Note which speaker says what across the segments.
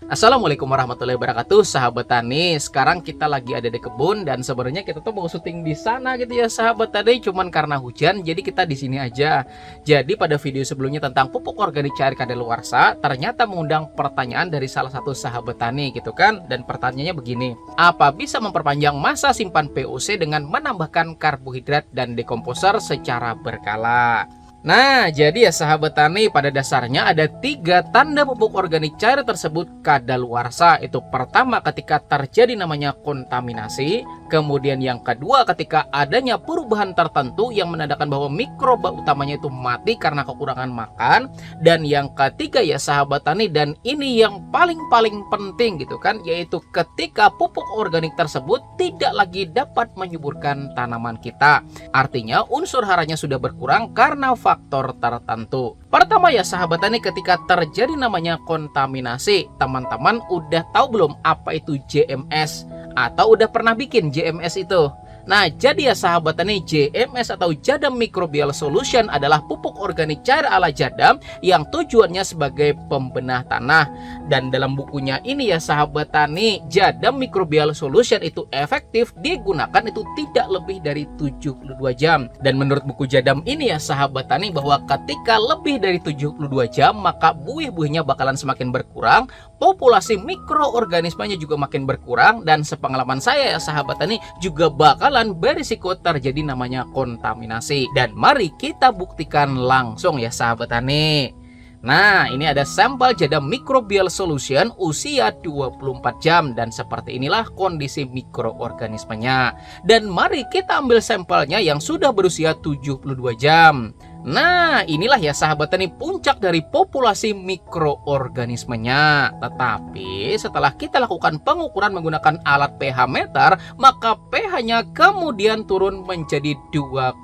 Speaker 1: Assalamualaikum warahmatullahi wabarakatuh, sahabat tani. Sekarang kita lagi ada di kebun dan sebenarnya kita tuh mau syuting di sana gitu ya, sahabat tani. Cuman karena hujan, jadi kita di sini aja. Jadi pada video sebelumnya tentang pupuk organik cair kadaluarsa, ternyata mengundang pertanyaan dari salah satu sahabat tani gitu kan. Dan pertanyaannya begini, apa bisa memperpanjang masa simpan POC dengan menambahkan karbohidrat dan dekomposer secara berkala? Nah, jadi ya sahabat tani, pada dasarnya ada 3 tanda pupuk organik cair tersebut kadaluarsa. Itu pertama ketika terjadi namanya kontaminasi, kemudian yang kedua ketika adanya perubahan tertentu yang menandakan bahwa mikroba utamanya itu mati karena kekurangan makan, dan yang ketiga ya sahabat tani, dan ini yang paling penting gitu kan, yaitu ketika pupuk organik tersebut tidak lagi dapat menyuburkan tanaman kita. Artinya unsur haranya sudah berkurang karena faktor tertentu. Pertama ya sahabat tani, ketika terjadi namanya kontaminasi, teman-teman udah tahu belum apa itu JMS? Atau udah pernah bikin JMS itu? Nah, jadi ya sahabat tani, JMS atau Jadam Microbial Solution adalah pupuk organik cair ala Jadam yang tujuannya sebagai pembenah tanah. Dan dalam bukunya ini ya sahabat tani, Jadam Microbial Solution itu efektif digunakan itu tidak lebih dari 72 jam. Dan menurut buku Jadam ini ya sahabat tani, bahwa ketika lebih dari 72 jam maka buih-buihnya bakalan semakin berkurang, populasi mikroorganismenya juga makin berkurang, dan sepengalaman saya ya sahabat tani juga bakalan berisiko terjadi namanya kontaminasi. Dan mari kita buktikan langsung ya sahabat tani. Nah, ini ada sampel Jadam Microbial Solution usia 24 jam dan seperti inilah kondisi mikroorganismenya. Dan mari kita ambil sampelnya yang sudah berusia 72 jam. Nah, inilah ya sahabat tani puncak dari populasi mikroorganismenya. Tetapi setelah kita lakukan pengukuran menggunakan alat pH meter, maka pH-nya kemudian turun menjadi 2,9.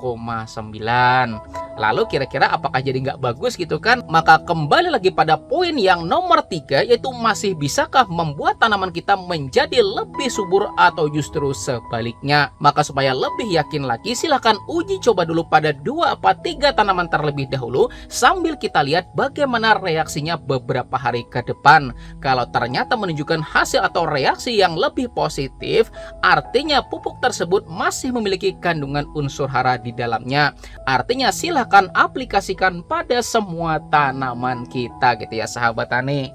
Speaker 1: Lalu kira-kira apakah jadi nggak bagus gitu kan? Maka kembali lagi pada poin yang nomor 3, yaitu masih bisakah membuat tanaman kita menjadi lebih subur atau justru sebaliknya? Maka supaya lebih yakin lagi, silahkan uji coba dulu pada 2 atau 3 tanaman terlebih dahulu sambil kita lihat bagaimana reaksinya beberapa hari ke depan. Kalau ternyata menunjukkan hasil atau reaksi yang lebih positif, artinya pupuk tersebut masih memiliki kandungan unsur hara di dalamnya. Artinya silahkan aplikasikan pada semua tanaman kita gitu ya sahabat tani.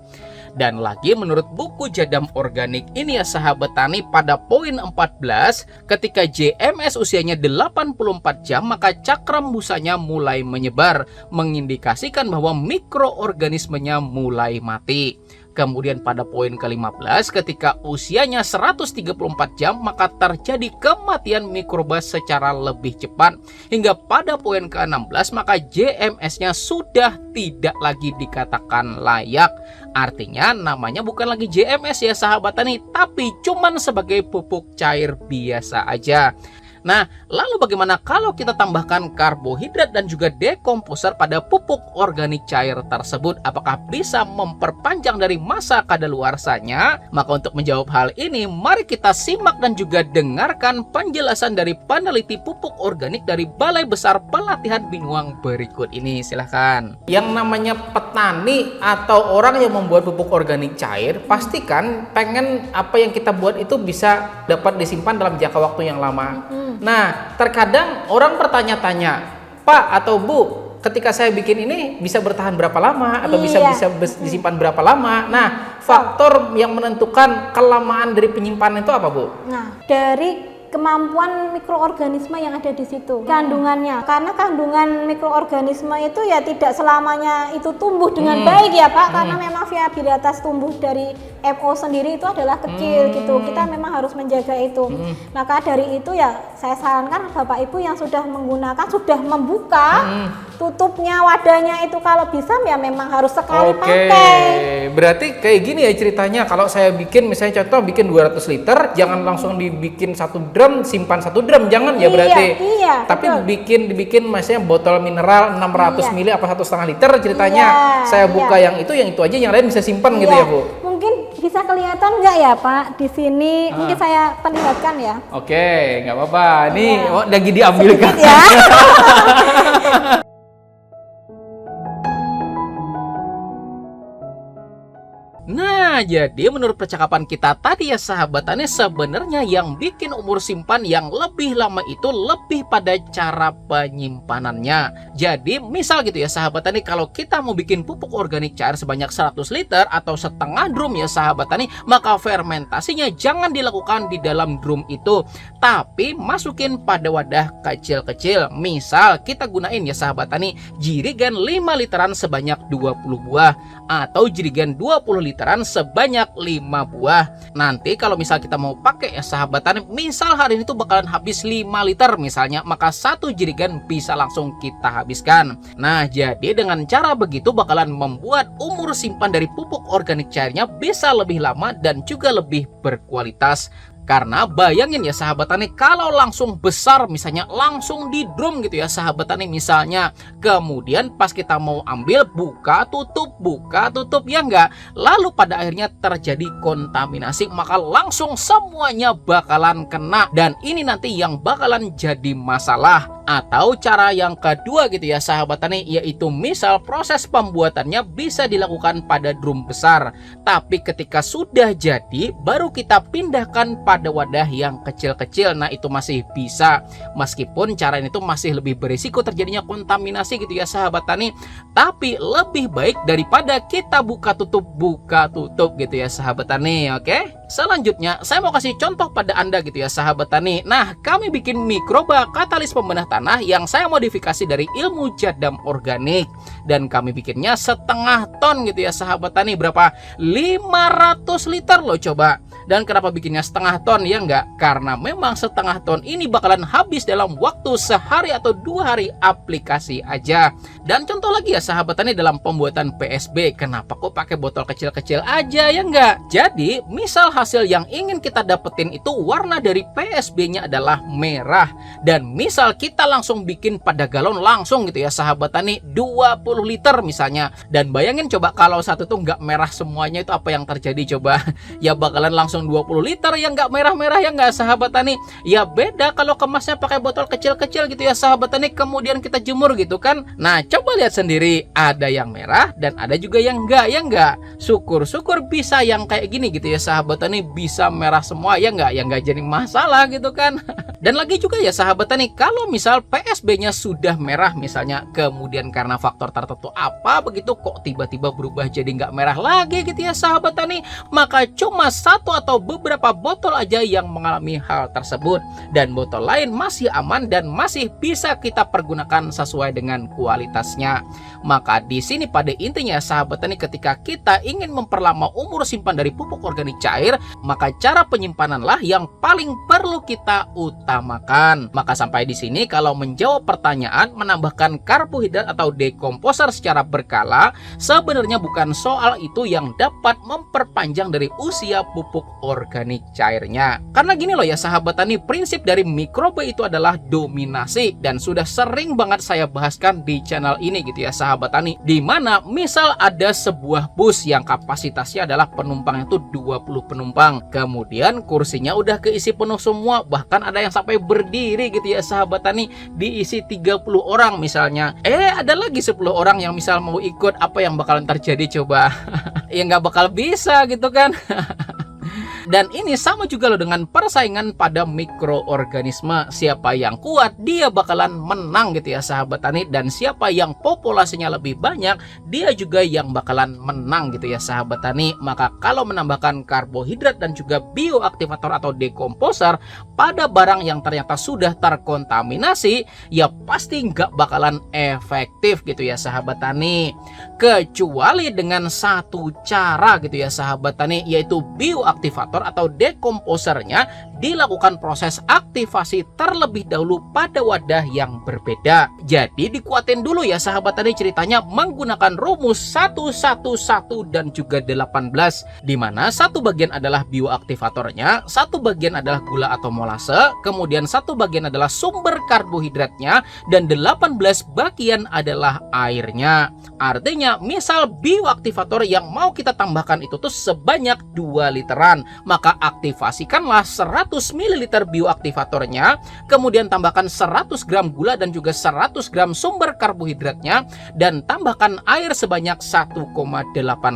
Speaker 1: Dan lagi menurut buku Jadam Organik ini ya sahabat tani, pada poin 14, ketika JMS usianya 84 jam maka cakram busanya mulai menyebar, mengindikasikan bahwa mikroorganismenya mulai mati. Kemudian pada poin ke-15, ketika usianya 134 jam maka terjadi kematian mikroba secara lebih cepat. Hingga pada poin ke-16 maka JMS-nya sudah tidak lagi dikatakan layak. Artinya namanya bukan lagi JMS ya sahabat tani, tapi cuman sebagai pupuk cair biasa aja. Nah, lalu bagaimana kalau kita tambahkan karbohidrat dan juga dekomposer pada pupuk organik cair tersebut? Apakah bisa memperpanjang dari masa kadaluarsanya? Maka untuk menjawab hal ini, mari kita simak dan juga dengarkan penjelasan dari peneliti pupuk organik dari Balai Besar Pelatihan Binuang berikut ini. Silahkan. Yang namanya petani atau orang yang membuat pupuk organik cair, pastikan pengen apa yang kita buat itu bisa dapat disimpan dalam jangka waktu yang lama. Nah, terkadang orang bertanya-tanya, Pak atau Bu, ketika saya bikin ini bisa bertahan berapa lama atau bisa disimpan berapa lama? Nah, faktor yang menentukan kelamaan dari penyimpanan itu apa, Bu?
Speaker 2: Nah, dari kemampuan mikroorganisme yang ada di situ, kandungannya. Karena kandungan mikroorganisme itu ya tidak selamanya itu tumbuh dengan baik ya Pak, karena memang viabilitas tumbuh dari MO sendiri itu adalah kecil gitu. Kita memang harus menjaga itu. Maka dari itu ya saya sarankan Bapak Ibu yang sudah menggunakan, sudah membuka tutupnya, wadahnya itu kalau bisa ya memang harus sekali pakai.
Speaker 1: Berarti kayak gini ya ceritanya, kalau saya bikin misalnya contoh bikin 200 liter, jangan langsung dibikin 1 drum, simpan 1 drum, jangan ya berarti.
Speaker 2: Iya,
Speaker 1: tapi
Speaker 2: betul.
Speaker 1: dibikin misalnya botol mineral 600 ml apa 1,5 liter ceritanya. Saya buka yang itu aja, yang lain bisa simpan gitu ya, Bu.
Speaker 2: Mungkin bisa kelihatan nggak ya Pak di sini? Mungkin saya perlihatkan ya.
Speaker 1: Oke, nggak apa-apa. Ini lagi diambilkan.
Speaker 2: Ya.
Speaker 1: Nah, Nah, jadi menurut percakapan kita tadi ya sahabat tani, sebenarnya yang bikin umur simpan yang lebih lama itu lebih pada cara penyimpanannya. Jadi misal gitu ya sahabat tani, kalau kita mau bikin pupuk organik cair sebanyak 100 liter atau setengah drum ya sahabat tani, maka fermentasinya jangan dilakukan di dalam drum itu, tapi masukin pada wadah kecil-kecil. Misal kita gunain ya sahabat tani jirigen 5 literan sebanyak 20 buah atau jirigen 20 literan sebanyak 5 buah. Nanti kalau misal kita mau pakai ya sahabat tani, misal hari ini tuh bakalan habis 5 liter misalnya, maka satu jirigen bisa langsung kita habiskan. Nah, jadi dengan cara begitu bakalan membuat umur simpan dari pupuk organik cairnya bisa lebih lama dan juga lebih berkualitas. Karena bayangin ya sahabat tani, kalau langsung besar misalnya langsung di drum gitu ya sahabat tani misalnya, kemudian pas kita mau ambil buka tutup ya enggak, lalu pada akhirnya terjadi kontaminasi, maka langsung semuanya bakalan kena, dan ini nanti yang bakalan jadi masalah. Atau cara yang kedua gitu ya sahabat tani, yaitu misal proses pembuatannya bisa dilakukan pada drum besar, tapi ketika sudah jadi baru kita pindahkan pada wadah yang kecil-kecil. Nah, itu masih bisa, meskipun cara ini tuh masih lebih berisiko terjadinya kontaminasi gitu ya sahabat tani, tapi lebih baik daripada kita buka tutup gitu ya sahabat tani. Oke, selanjutnya saya mau kasih contoh pada Anda gitu ya sahabat tani. Nah, kami bikin mikroba katalis pembenah tanah yang saya modifikasi dari ilmu jadam organik, dan kami bikinnya setengah ton gitu ya sahabat tani. Berapa? 500 liter loh coba. Dan kenapa bikinnya setengah ton ya enggak? Karena memang setengah ton ini bakalan habis dalam waktu sehari atau 2 hari aplikasi aja. Dan contoh lagi ya sahabat tani dalam pembuatan PSB, kenapa kok pakai botol kecil-kecil aja ya enggak? Jadi misal hasil yang ingin kita dapetin itu warna dari PSB-nya adalah merah, dan misal kita langsung bikin pada galon langsung gitu ya sahabat tani 20 liter misalnya, dan bayangin coba kalau satu tuh nggak merah semuanya, itu apa yang terjadi coba? Ya bakalan langsung 20 liter yang nggak merah-merah ya nggak sahabat tani. Ya beda kalau kemasnya pakai botol kecil-kecil gitu ya sahabat tani, kemudian kita jemur gitu kan. Nah, coba lihat sendiri, ada yang merah dan ada juga yang enggak ya enggak. Syukur-syukur bisa yang kayak gini gitu ya sahabat tani, bisa merah semua ya enggak, yang nggak jadi masalah gitu kan. Dan lagi juga ya sahabat tani, kalau misal PSB-nya sudah merah misalnya, kemudian karena faktor tertentu apa begitu kok tiba-tiba berubah jadi nggak merah lagi gitu ya sahabat tani, maka cuma satu atau beberapa botol aja yang mengalami hal tersebut, dan botol lain masih aman dan masih bisa kita pergunakan sesuai dengan kualitasnya. Maka di sini pada intinya sahabat tani, ketika kita ingin memperlama umur simpan dari pupuk organik cair, maka cara penyimpananlah yang paling perlu kita utamakan. Maka sampai di sini kalau menjawab pertanyaan menambahkan karbohidrat atau dekomposer secara berkala, sebenarnya bukan soal itu yang dapat memperpanjang dari usia pupuk organik cairnya. Karena gini loh ya sahabat tani, prinsip dari mikroba itu adalah dominasi, dan sudah sering banget saya bahaskan di channel ini gitu ya sahabat tani, dimana misal ada sebuah bus yang kapasitasnya adalah penumpang itu 20 penumpang, kemudian kursinya udah keisi penuh semua, bahkan ada yang sampai berdiri gitu ya sahabat tani, diisi 30 orang misalnya, ada lagi 10 orang yang misal mau ikut, apa yang bakalan terjadi coba? Ya nggak bakal bisa gitu kan. Dan ini sama juga loh dengan persaingan pada mikroorganisme. Siapa yang kuat dia bakalan menang gitu ya sahabat tani, dan siapa yang populasinya lebih banyak dia juga yang bakalan menang gitu ya sahabat tani. Maka kalau menambahkan karbohidrat dan juga bioaktivator atau dekomposer pada barang yang ternyata sudah terkontaminasi, ya pasti nggak bakalan efektif gitu ya sahabat tani, kecuali dengan satu cara gitu ya sahabat tani, yaitu bioaktivator atau dekomposernya dilakukan proses aktivasi terlebih dahulu pada wadah yang berbeda. Jadi dikuatin dulu ya sahabat tani ceritanya menggunakan rumus 111 dan juga 18, dimana satu bagian adalah bioaktivatornya, satu bagian adalah gula atau molase, kemudian satu bagian adalah sumber karbohidratnya, dan 18 bagian adalah airnya. Artinya misal bioaktivator yang mau kita tambahkan itu tuh sebanyak 2 literan, maka aktifasikanlah 100 ml bioaktivatornya, kemudian tambahkan 100 gram gula dan juga 100 gram sumber karbohidratnya, dan tambahkan air sebanyak 1,8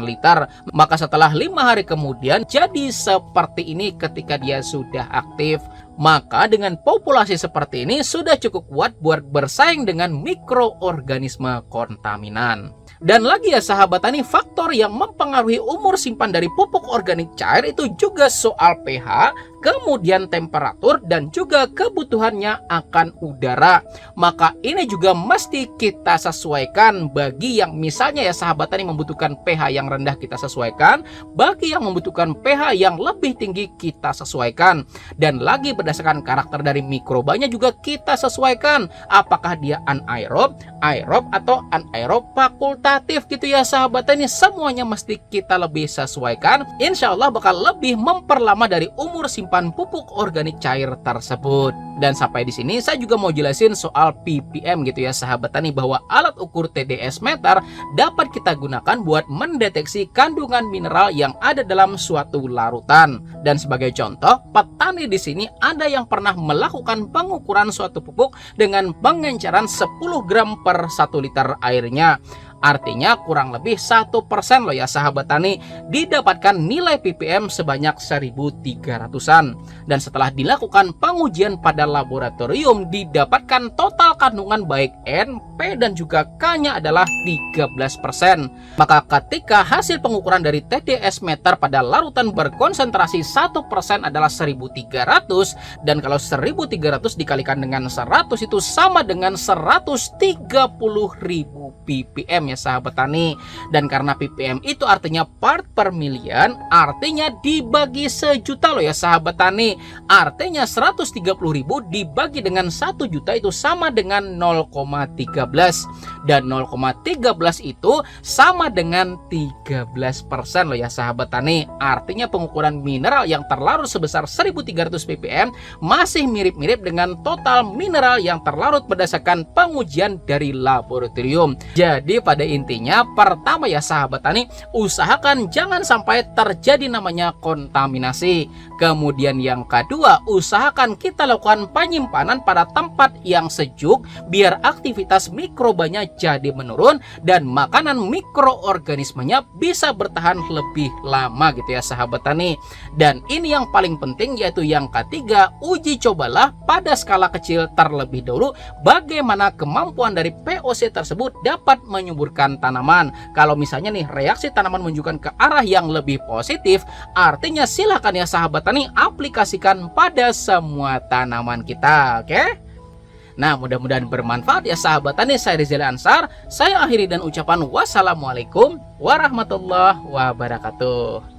Speaker 1: liter. Maka setelah 5 hari kemudian jadi seperti ini ketika dia sudah aktif. Maka dengan populasi seperti ini sudah cukup kuat buat bersaing dengan mikroorganisme kontaminan. Dan lagi ya sahabat tani, faktor yang mempengaruhi umur simpan dari pupuk organik cair itu juga soal pH, kemudian temperatur, dan juga kebutuhannya akan udara. Maka ini juga mesti kita sesuaikan. Bagi yang misalnya ya sahabat tani membutuhkan pH yang rendah, kita sesuaikan. Bagi yang membutuhkan pH yang lebih tinggi, kita sesuaikan. Dan lagi berdasarkan karakter dari mikrobanya juga kita sesuaikan. Apakah dia anaerob, aerob, atau anaerob fakultatif gitu ya sahabat tani. Semuanya mesti kita lebih sesuaikan. Insya Allah bakal lebih memperlama dari umur simpan pupuk organik cair tersebut. Dan sampai di sini saya juga mau jelasin soal ppm gitu ya sahabat tani, bahwa alat ukur TDS meter dapat kita gunakan buat mendeteksi kandungan mineral yang ada dalam suatu larutan. Dan sebagai contoh, petani di sini ada yang pernah melakukan pengukuran suatu pupuk dengan pengenceran 10 gram per 1 liter airnya. Artinya kurang lebih 1% loh ya sahabat tani, didapatkan nilai ppm sebanyak 1300-an. Dan setelah dilakukan pengujian pada laboratorium, didapatkan total kandungan baik N, P, dan juga K-nya adalah 13%. Maka ketika hasil pengukuran dari TDS meter pada larutan berkonsentrasi 1% adalah 1300, dan kalau 1300 dikalikan dengan 100 itu sama dengan 130.000 ppm ya sahabat tani. Dan karena ppm itu artinya part per million, artinya dibagi sejuta loh ya sahabat tani. Artinya 130.000 dibagi dengan 1 juta itu sama dengan 0,13, dan 0,13 itu sama dengan 13% loh ya sahabat tani. Artinya pengukuran mineral yang terlarut sebesar 1300 ppm masih mirip-mirip dengan total mineral yang terlarut berdasarkan pengujian dari laboratorium. Jadi pada intinya pertama ya sahabat tani, usahakan jangan sampai terjadi namanya kontaminasi. Kemudian yang kedua, usahakan kita lakukan penyimpanan pada tempat yang sejuk biar aktivitas mikrobanya jadi menurun dan makanan mikroorganismenya bisa bertahan lebih lama gitu ya sahabat tani. Dan ini yang paling penting, yaitu yang ketiga, uji cobalah pada skala kecil terlebih dahulu bagaimana kemampuan dari POC tersebut dapat menyuburkan tanaman. Kalau misalnya nih reaksi tanaman menunjukkan ke arah yang lebih positif, artinya silakan ya sahabat tani aplikasikan pada semua tanaman kita. Oke? Nah, mudah-mudahan bermanfaat ya sahabat tani. Saya Rizal Ansar. Saya akhiri dan ucapan wassalamualaikum warahmatullahi wabarakatuh.